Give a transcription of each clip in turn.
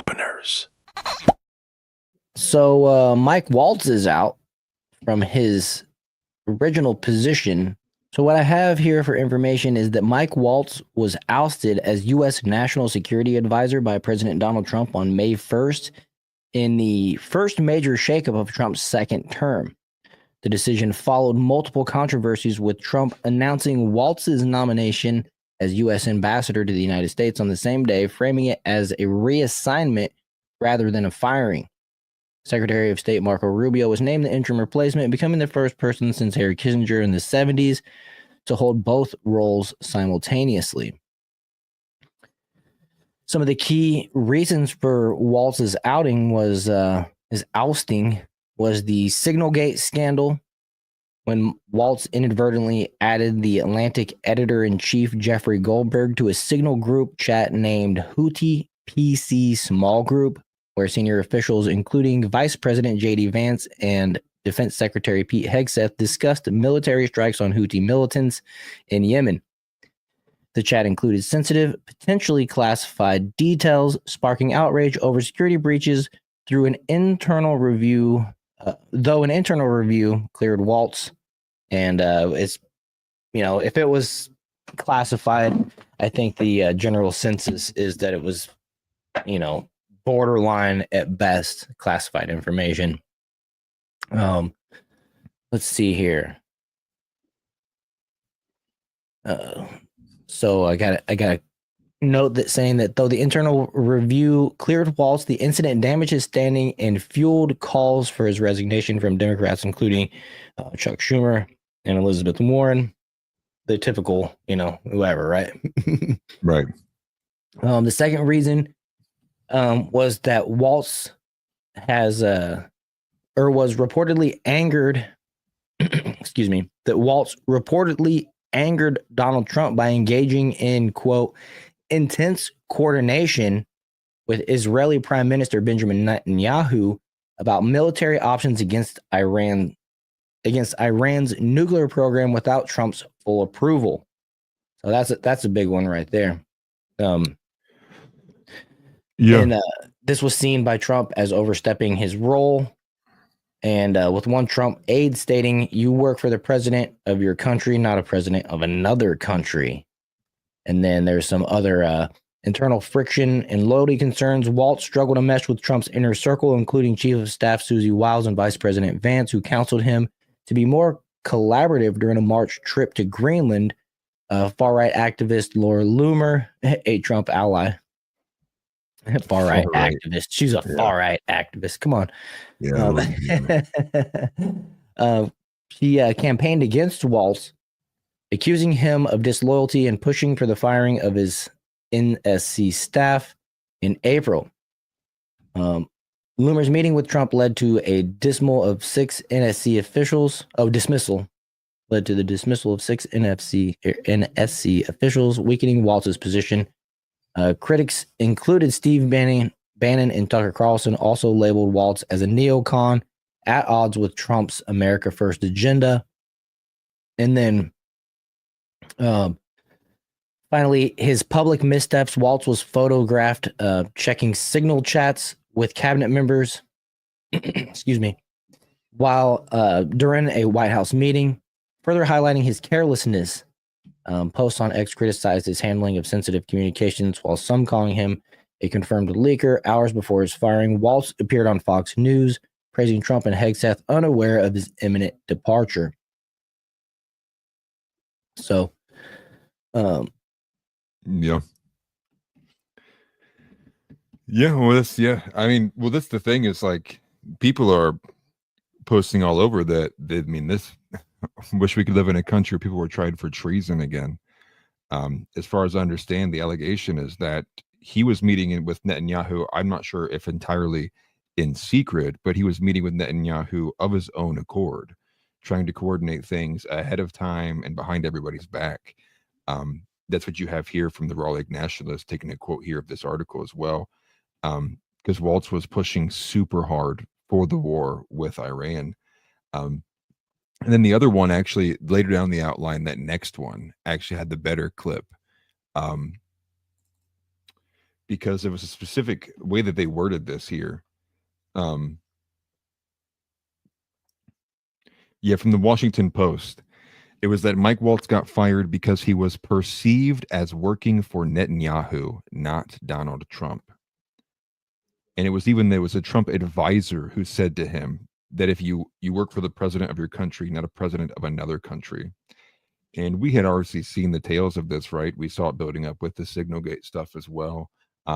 openers. So Mike Waltz is out from his original position. So what I have here for information is that Mike Waltz was ousted as U.S. National Security Advisor by President Donald Trump on May 1st in the first major shakeup of Trump's second term. The decision followed multiple controversies, with Trump announcing Waltz's nomination as U.S. Ambassador to the United States on the same day, framing it as a reassignment rather than a firing. Secretary of State Marco Rubio was named the interim replacement, becoming the first person since Henry Kissinger in the 70s to hold both roles simultaneously. Some of the key reasons for Waltz's outing was his ousting was the Signalgate scandal, when Waltz inadvertently added the Atlantic editor-in-chief Jeffrey Goldberg to a Signal group chat named Houthi PC Small Group, where senior officials, including Vice President J.D. Vance and Defense Secretary Pete Hegseth, discussed military strikes on Houthi militants in Yemen. The chat included sensitive, potentially classified details, sparking outrage over security breaches through an internal review, though an internal review cleared Waltz. And it's, if it was classified, I think the general census is that it was, borderline at best classified information. Let's see here. So I got a note that saying that though the internal review cleared Waltz, the incident damaged his standing and fueled calls for his resignation from Democrats, including Chuck Schumer and Elizabeth Warren, the typical, whoever, right? Right. The second reason was that Waltz was reportedly angered. Excuse me. That Waltz reportedly angered Donald Trump by engaging in, quote, intense coordination with Israeli Prime Minister Benjamin Netanyahu about military options against Iran's nuclear program without Trump's full approval. So that's a big one right there. And this was seen by Trump as overstepping his role. And with one Trump aide stating, "You work for the president of your country, not a president of another country." And then there's some other internal friction and loyalty concerns. Waltz struggled to mesh with Trump's inner circle, including Chief of Staff Susie Wiles and Vice President Vance, who counseled him to be more collaborative during a March trip to Greenland. Far-right activist Laura Loomer, a Trump ally. Far-right activist. She's a far-right activist. Come on. She campaigned against Waltz, accusing him of disloyalty and pushing for the firing of his NSC staff in April. Loomer's meeting with Trump led to a dismissal of 6 NSC officials. Led to the dismissal of 6 NSC officials, weakening Waltz's position. Critics included Steve Bannon and Tucker Carlson also labeled Waltz as a neocon at odds with Trump's America First agenda. And then finally, his public missteps. Waltz was photographed checking Signal chats with cabinet members, excuse me, while during a White House meeting, further highlighting his carelessness. Posts on X criticized his handling of sensitive communications, while some calling him a confirmed leaker. Hours before his firing, Waltz appeared on Fox News, praising Trump and Hegseth, unaware of his imminent departure. So, Well, that's that's the thing is, like, people are posting all over that. This. Wish we could live in a country where people were tried for treason again. As far as I understand, the allegation is that he was meeting with Netanyahu. I'm not sure if entirely in secret, but he was meeting with Netanyahu of his own accord, trying to coordinate things ahead of time and behind everybody's back. That's what you have here from the Raw Lake Nationalist, taking a quote here of this article as well, because Waltz was pushing super hard for the war with Iran. And then the other one, actually, later down the outline, that next one actually had the better clip. because there was a specific way that they worded this here. Yeah, from the Washington Post. It was that Mike Waltz got fired because he was perceived as working for Netanyahu, not Donald Trump. And there was a Trump advisor who said to him that if you work for the president of your country, not a president of another country. And we had already seen the tales of this, right? We saw it building up with the Signalgate stuff as well.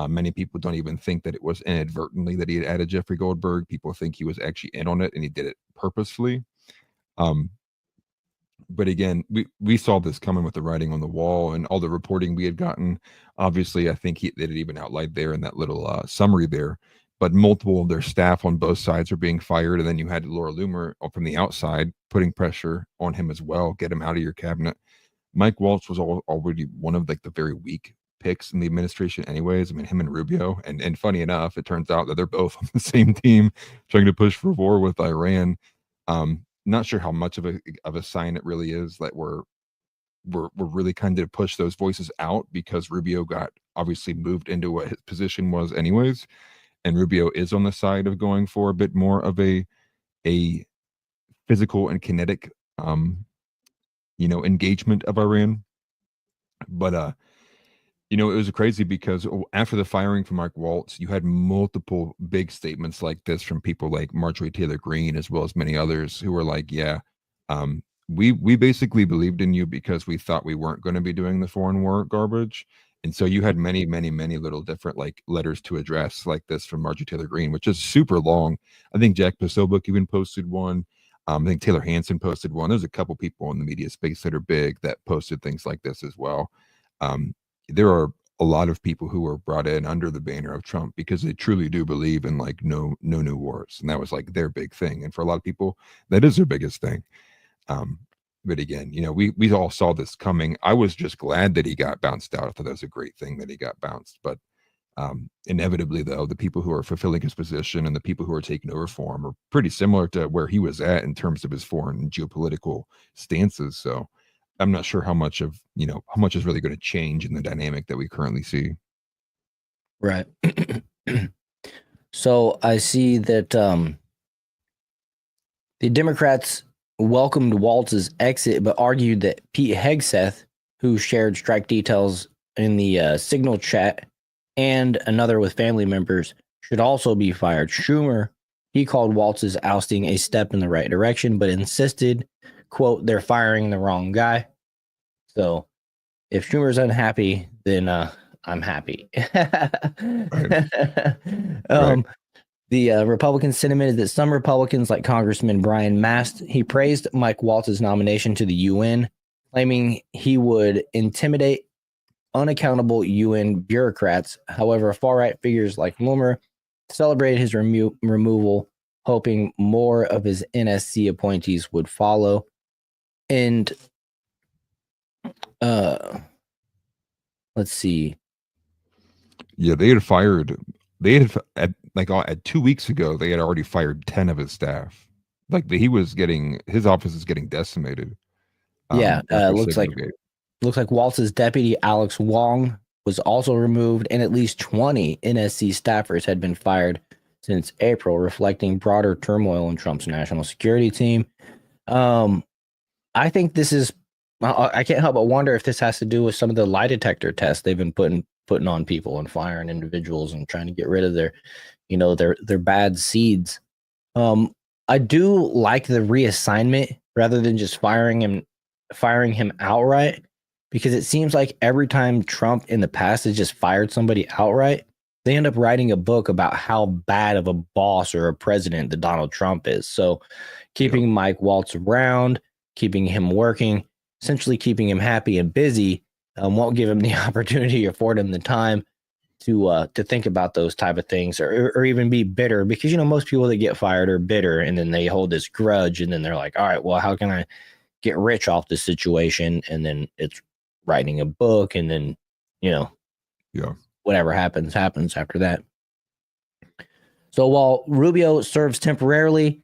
Many people don't even think that it was inadvertently that he had added Jeffrey Goldberg. People think he was actually in on it and he did it purposefully. But again, we saw this coming with the writing on the wall and all the reporting we had gotten. Obviously, I think they had even outlined there in that little summary there. But multiple of their staff on both sides are being fired, and then you had Laura Loomer from the outside putting pressure on him as well, get him out of your cabinet. Mike Waltz was already one of like the very weak picks in the administration, anyways. I mean, him and Rubio, and funny enough, it turns out that they're both on the same team trying to push for war with Iran. Not sure how much of a sign it really is that we're really kind of push those voices out, because Rubio got obviously moved into what his position was anyways, and Rubio is on the side of going for a bit more of a physical and kinetic engagement of Iran. But it was crazy because after the firing from Mike Waltz, you had multiple big statements like this from people like Marjorie Taylor Greene, as well as many others who were like, yeah, we basically believed in you because we thought we weren't going to be doing the foreign war garbage. And so you had many, many, many little different like letters to address like this from Marjorie Taylor Greene, which is super long. I think Jack Posobiec even posted one. I think Taylor Hansen posted one. There's a couple people in the media space that are big that posted things like this as well. There are a lot of people who were brought in under the banner of Trump because they truly do believe in like no new wars, and that was like their big thing. And for a lot of people, that is their biggest thing. But again, we all saw this coming. I was just glad that he got bounced out. I thought that was a great thing that he got bounced. But inevitably, though, the people who are fulfilling his position and the people who are taking over for him are pretty similar to where he was at in terms of his foreign geopolitical stances. So I'm not sure how much is really going to change in the dynamic that we currently see. Right. So I see that the Democrats welcomed Waltz's exit, but argued that Pete Hegseth, who shared strike details in the Signal chat, and another with family members, should also be fired. Schumer, he called Waltz's ousting a step in the right direction, but insisted, quote, they're firing the wrong guy. So if Schumer's unhappy, then I'm happy. Right. The Republican sentiment is that some Republicans, like Congressman Brian Mast, he praised Mike Waltz's nomination to the UN, claiming he would intimidate unaccountable UN bureaucrats. However, far-right figures like Loomer celebrated his removal, hoping more of his NSC appointees would follow. And let's see. Yeah, at 2 weeks ago, they had already fired 10 of his staff. Like his office is getting decimated. Looks like Waltz's deputy Alex Wong was also removed, and at least 20 NSC staffers had been fired since April, reflecting broader turmoil in Trump's national security team. I think this is. I can't help but wonder if this has to do with some of the lie detector tests they've been putting on people and firing individuals and trying to get rid of their bad seeds. I do like the reassignment rather than just firing him outright, because it seems like every time Trump in the past has just fired somebody outright, they end up writing a book about how bad of a boss or a president that Donald Trump is. So keeping Mike Waltz around, keeping him working, essentially keeping him happy and busy, won't give him the opportunity or afford him the time to think about those type of things, or even be bitter, because most people that get fired are bitter, and then they hold this grudge, and then they're like, all right, well, how can I get rich off this situation? And then it's writing a book, and then whatever happens after that. So while Rubio serves temporarily,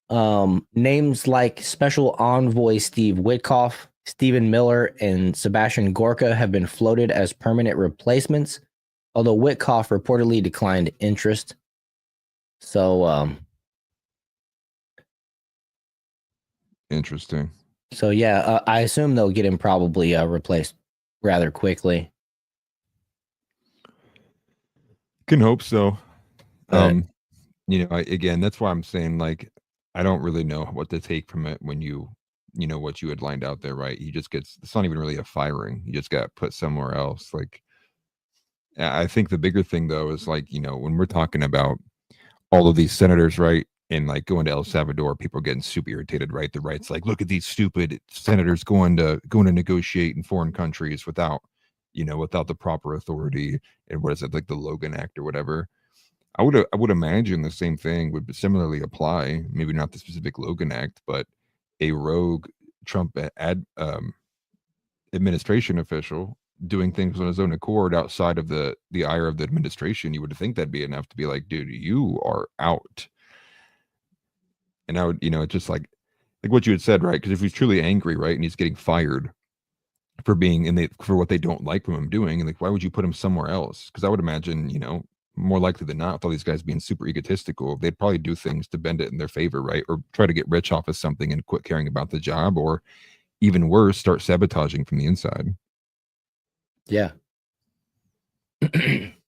names like Special Envoy Steve Witkoff, Stephen Miller, and Sebastian Gorka have been floated as permanent replacements. although Witkoff reportedly declined interest. So, Interesting. so yeah, I assume they'll get him probably replaced rather quickly. Can hope so. But Again, that's why I'm saying, like, I don't really know what to take from it when what you had lined out there, right? He just gets, it's not even really a firing. He just got put somewhere else. Like, I think the bigger thing though is like, when we're talking about all of these senators, right? And like going to El Salvador, people are getting super irritated, right? The right's like, look at these stupid senators going to negotiate in foreign countries without the proper authority. And what is it, like the Logan Act or whatever? I would imagine the same thing would similarly apply. Maybe not the specific Logan Act, but a rogue Trump administration official doing things on his own accord outside of the ire of the administration. You would think that'd be enough to be like, dude, you are out. And I would, it's just like what you had said, right? Because if he's truly angry, right, and he's getting fired for being for what they don't like from him doing, and like, why would you put him somewhere else? Because I would imagine, more likely than not, with all these guys being super egotistical, they'd probably do things to bend it in their favor, right? Or try to get rich off of something and quit caring about the job, or even worse, start sabotaging from the inside. yeah.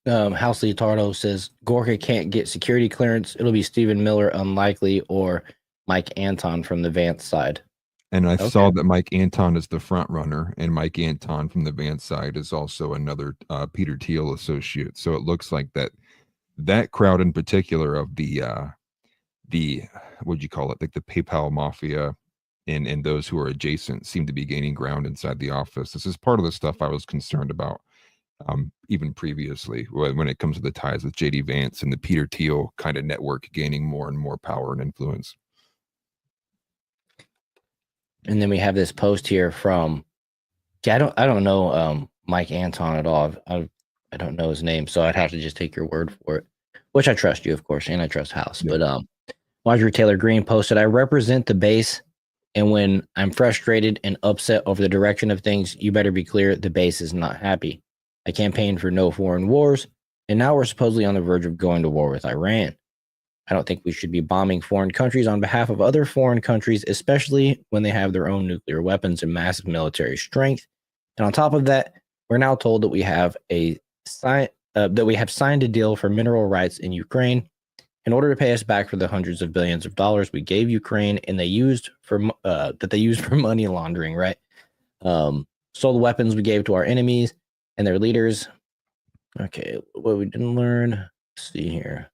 House Leotardo says Gorka can't get security clearance. It'll be Stephen Miller, unlikely, or Mike Anton from the Vance side. And I Okay. saw that Mike Anton is the front runner, and Mike Anton from the Vance side is also another Peter Thiel associate. So it looks like that crowd in particular of the what'd you call it, like the PayPal mafia and those who are adjacent seem to be gaining ground inside the office. This is part of the stuff I was concerned about even previously when it comes to the ties with JD Vance and the Peter Thiel kind of network gaining more and more power and influence. And then we have this post here from I don't know Mike Anton at all. I don't know his name, so I'd have to just take your word for it. Which I trust you, of course, and I trust House. Yeah. But Marjorie Taylor Greene posted, I represent the base, and when I'm frustrated and upset over the direction of things, you better be clear the base is not happy. I campaigned for no foreign wars, and now we're supposedly on the verge of going to war with Iran. I don't think we should be bombing foreign countries on behalf of other foreign countries, especially when they have their own nuclear weapons and massive military strength. And on top of that, we're now told that we have signed a deal for mineral rights in Ukraine in order to pay us back for the hundreds of billions of dollars we gave Ukraine and they used for money laundering. Right? Stole the weapons we gave to our enemies and their leaders. Okay, what we didn't learn. Let's see here.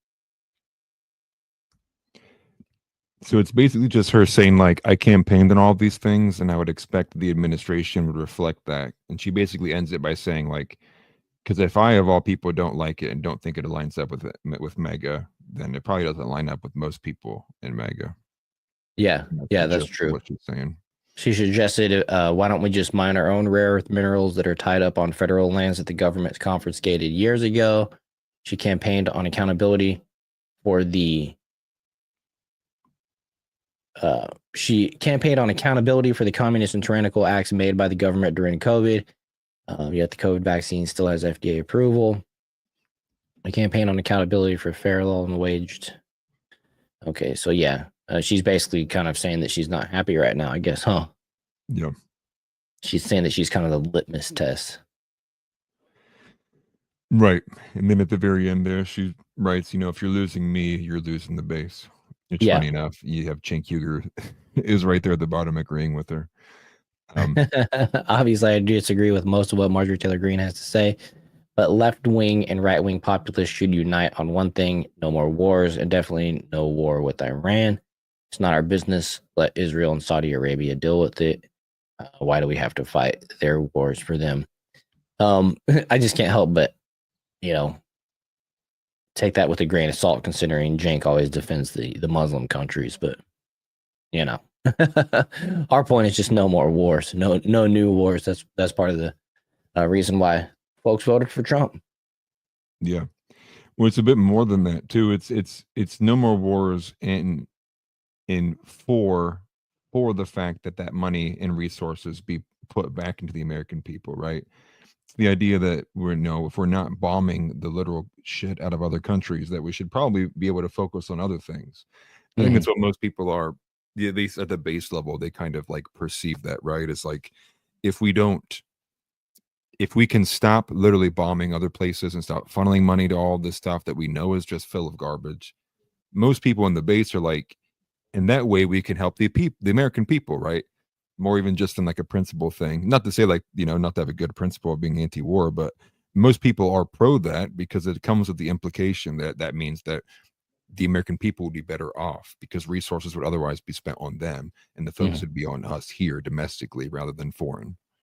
So it's basically just her saying, like, I campaigned on all of these things, and I would expect the administration would reflect that. And she basically ends it by saying, like, because if I, of all people, don't like it and don't think it aligns up with MAGA, then it probably doesn't line up with most people in MAGA. Yeah, that's true. What she's saying. She suggested, why don't we just mine our own rare earth minerals that are tied up on federal lands that the government confiscated years ago? She campaigned on accountability for the communist and tyrannical acts made by the government during COVID. Yet the COVID vaccine still has FDA approval. A campaign on accountability for fair, law, and waged. Okay, so yeah, she's basically kind of saying that she's not happy right now, I guess, huh? Yeah. She's saying that she's kind of the litmus test. Right. And then at the very end there, she writes, if you're losing me, you're losing the base. It's funny enough. You have Cenk Uygur is right there at the bottom agreeing with her. Obviously, I disagree with most of what Marjorie Taylor Greene has to say, but left-wing and right-wing populists should unite on one thing: no more wars, and definitely no war with Iran. It's not our business. Let Israel and Saudi Arabia deal with it. Why do we have to fight their wars for them? I just can't help but, take that with a grain of salt, considering Cenk always defends the Muslim countries. But, our point is just no more wars, no new wars. That's part of the reason why folks voted for Trump. Yeah. Well, it's a bit more than that too. It's no more wars in for the fact that money and resources be put back into the American people, right? the idea that we're if we're not bombing the literal shit out of other countries, that we should probably be able to focus on other things. I think that's what most people are, at least at the base level, they kind of like perceive that, right? It's like if we can stop literally bombing other places and stop funneling money to all this stuff that we know is just full of garbage, most people in the base are like, in that way we can help the American people, right? More even just in like a principle thing. Not to say like, not to have a good principle of being anti-war, but most people are pro that because it comes with the implication that that means that the American people would be better off because resources would otherwise be spent on them and the focus would be on us here domestically rather than foreign.